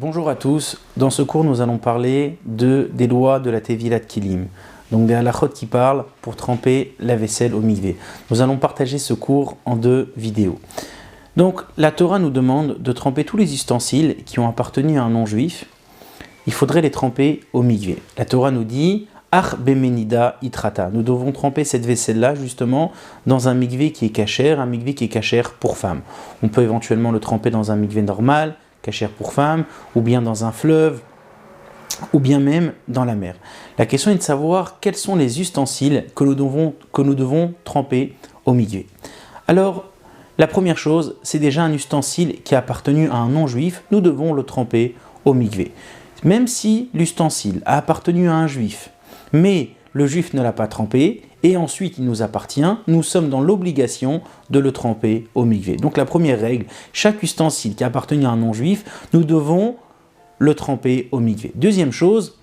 Bonjour à tous, dans ce cours nous allons parler des lois de la Tevilat Kilim, donc des halachot qui parlent pour tremper la vaisselle au mikvé. Nous allons partager ce cours en 2 vidéos. Donc la Torah nous demande de tremper tous les ustensiles qui ont appartenu à un non-juif, il faudrait les tremper au mikvé. La Torah nous dit Ach bemenida itrata, nous devons tremper cette vaisselle-là justement dans un mikvé qui est kasher, un mikvé qui est kasher pour femmes. On peut éventuellement le tremper dans un mikvé normal, kasher pour femmes, ou bien dans un fleuve, ou bien même dans la mer. La question est de savoir quels sont les ustensiles que nous devons tremper au mikvé. Alors, la première chose, c'est déjà un ustensile qui a appartenu à un non-juif, nous devons le tremper au mikvé. Même si l'ustensile a appartenu à un juif, mais le juif ne l'a pas trempé, et ensuite il nous appartient, nous sommes dans l'obligation de le tremper au mikvé. Donc la première règle, chaque ustensile qui a appartenu à un non-juif, nous devons le tremper au mikvé. Deuxième chose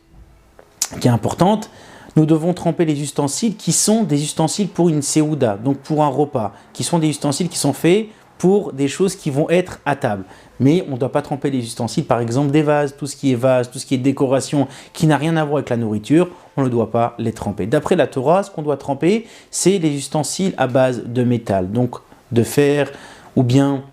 qui est importante, nous devons tremper les ustensiles qui sont des ustensiles pour une séouda, donc pour un repas, qui sont des ustensiles qui sont faits pour des choses qui vont être à table. Mais on ne doit pas tremper les ustensiles, par exemple des vases, tout ce qui est vase, tout ce qui est décoration, qui n'a rien à voir avec la nourriture, on ne doit pas les tremper. D'après la Torah, ce qu'on doit tremper, c'est les ustensiles à base de métal, donc de fer, ou bien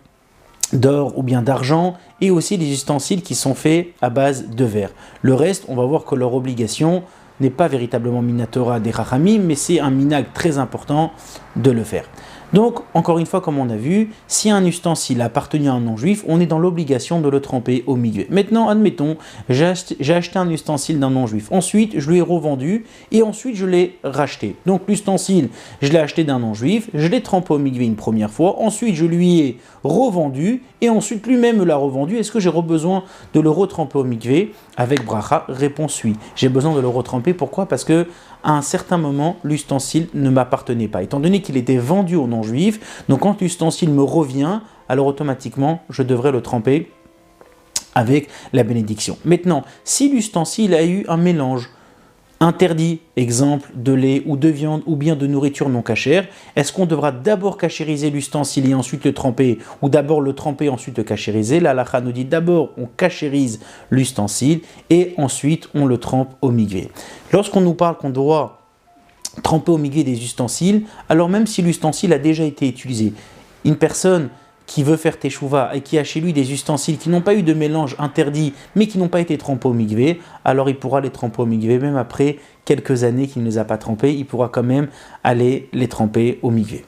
d'or, ou bien d'argent, et aussi les ustensiles qui sont faits à base de verre. Le reste, on va voir que leur obligation n'est pas véritablement minatora des rachamim, mais c'est un minag très important de le faire. Donc, encore une fois, comme on a vu, si un ustensile a appartenu à un non-juif, on est dans l'obligation de le tremper au mikvé. Maintenant, admettons, j'ai acheté un ustensile d'un non-juif. Ensuite, je lui ai revendu et ensuite, je l'ai racheté. Donc, l'ustensile, je l'ai acheté d'un non-juif, je l'ai trempé au mikvé une première fois. Ensuite, je lui ai revendu et ensuite, lui-même me l'a revendu. Est-ce que j'ai besoin de le retremper au mikvé avec bracha? Réponse oui. J'ai besoin de le retremper. Pourquoi? Parce que à un certain moment, l'ustensile ne m'appartenait pas. Étant donné qu'il était vendu au non-juif, donc quand l'ustensile me revient, alors automatiquement, je devrais le tremper avec la bénédiction. Maintenant, si l'ustensile a eu un mélange interdit, exemple de lait ou de viande ou bien de nourriture non cachère, est-ce qu'on devra d'abord cachériser l'ustensile et ensuite le tremper, ou d'abord le tremper et ensuite le cachériser? La halakha nous dit d'abord on cachérise l'ustensile et ensuite on le trempe au mikvé. Lorsqu'on nous parle qu'on doit tremper au mikvé des ustensiles, alors même si l'ustensile a déjà été utilisé, une personne qui veut faire teshuva et qui a chez lui des ustensiles qui n'ont pas eu de mélange interdit mais qui n'ont pas été trempés au mikvé, alors il pourra les tremper au mikvé, même après quelques années qu'il ne les a pas trempés, il pourra quand même aller les tremper au mikvé.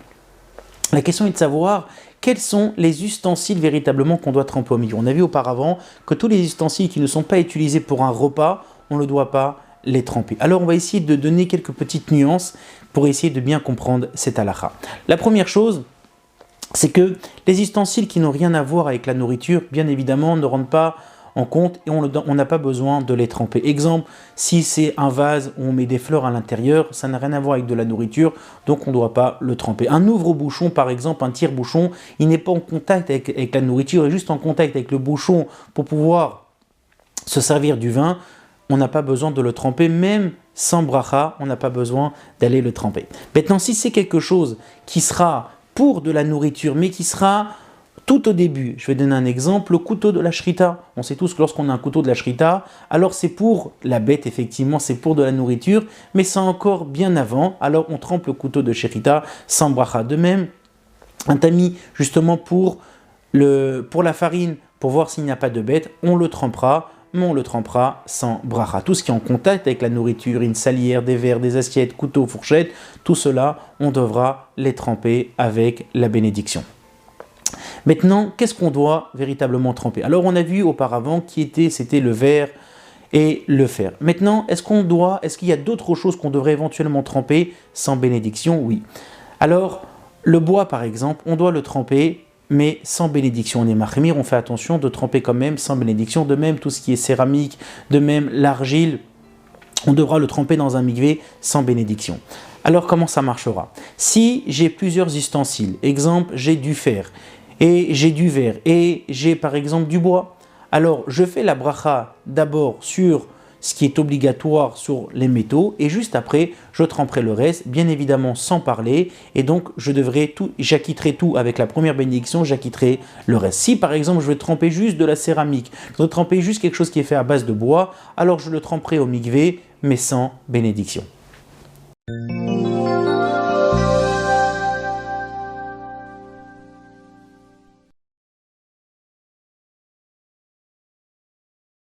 La question est de savoir quels sont les ustensiles véritablement qu'on doit tremper au mikvé. On a vu auparavant que tous les ustensiles qui ne sont pas utilisés pour un repas, on ne doit pas les tremper. Alors on va essayer de donner quelques petites nuances pour essayer de bien comprendre cette halakha. La première chose, c'est que les ustensiles qui n'ont rien à voir avec la nourriture, bien évidemment, ne rentrent pas en compte et on n'a pas besoin de les tremper. Exemple, si c'est un vase où on met des fleurs à l'intérieur, ça n'a rien à voir avec de la nourriture, donc on ne doit pas le tremper. Un ouvre-bouchon, par exemple, un tire-bouchon, il n'est pas en contact avec la nourriture, il est juste en contact avec le bouchon pour pouvoir se servir du vin. On n'a pas besoin de le tremper, même sans bracha, on n'a pas besoin d'aller le tremper. Maintenant, si c'est quelque chose qui sera pour de la nourriture, mais qui sera tout au début. Je vais donner un exemple, le couteau de la shrita. On sait tous que lorsqu'on a un couteau de la shrita, alors c'est pour la bête, effectivement, c'est pour de la nourriture, mais c'est encore bien avant, alors on trempe le couteau de shrita sans bracha. De même, un tamis, justement pour la farine, pour voir s'il n'y a pas de bête, on le trempera, mais on le trempera sans bracha. Tout ce qui est en contact avec la nourriture, une salière, des verres, des assiettes, couteaux, fourchettes, tout cela, on devra les tremper avec la bénédiction. Maintenant, qu'est-ce qu'on doit véritablement tremper? Alors, on a vu auparavant c'était le verre et le fer. Maintenant, est-ce qu'il y a d'autres choses qu'on devrait éventuellement tremper sans bénédiction? Oui. Alors, le bois, par exemple, on doit le tremper mais sans bénédiction. On est mahmir, on fait attention de tremper quand même sans bénédiction. De même, tout ce qui est céramique, de même l'argile, on devra le tremper dans un mikvé sans bénédiction. Alors, comment ça marchera? Si j'ai plusieurs ustensiles, exemple, j'ai du fer, et j'ai du verre, et j'ai par exemple du bois, alors je fais la bracha d'abord sur ce qui est obligatoire sur les métaux et juste après, je tremperai le reste, bien évidemment sans parler et donc j'acquitterai tout avec la première bénédiction, j'acquitterai le reste. Si par exemple je veux tremper juste de la céramique, je veux tremper juste quelque chose qui est fait à base de bois, alors je le tremperai au mikvé mais sans bénédiction.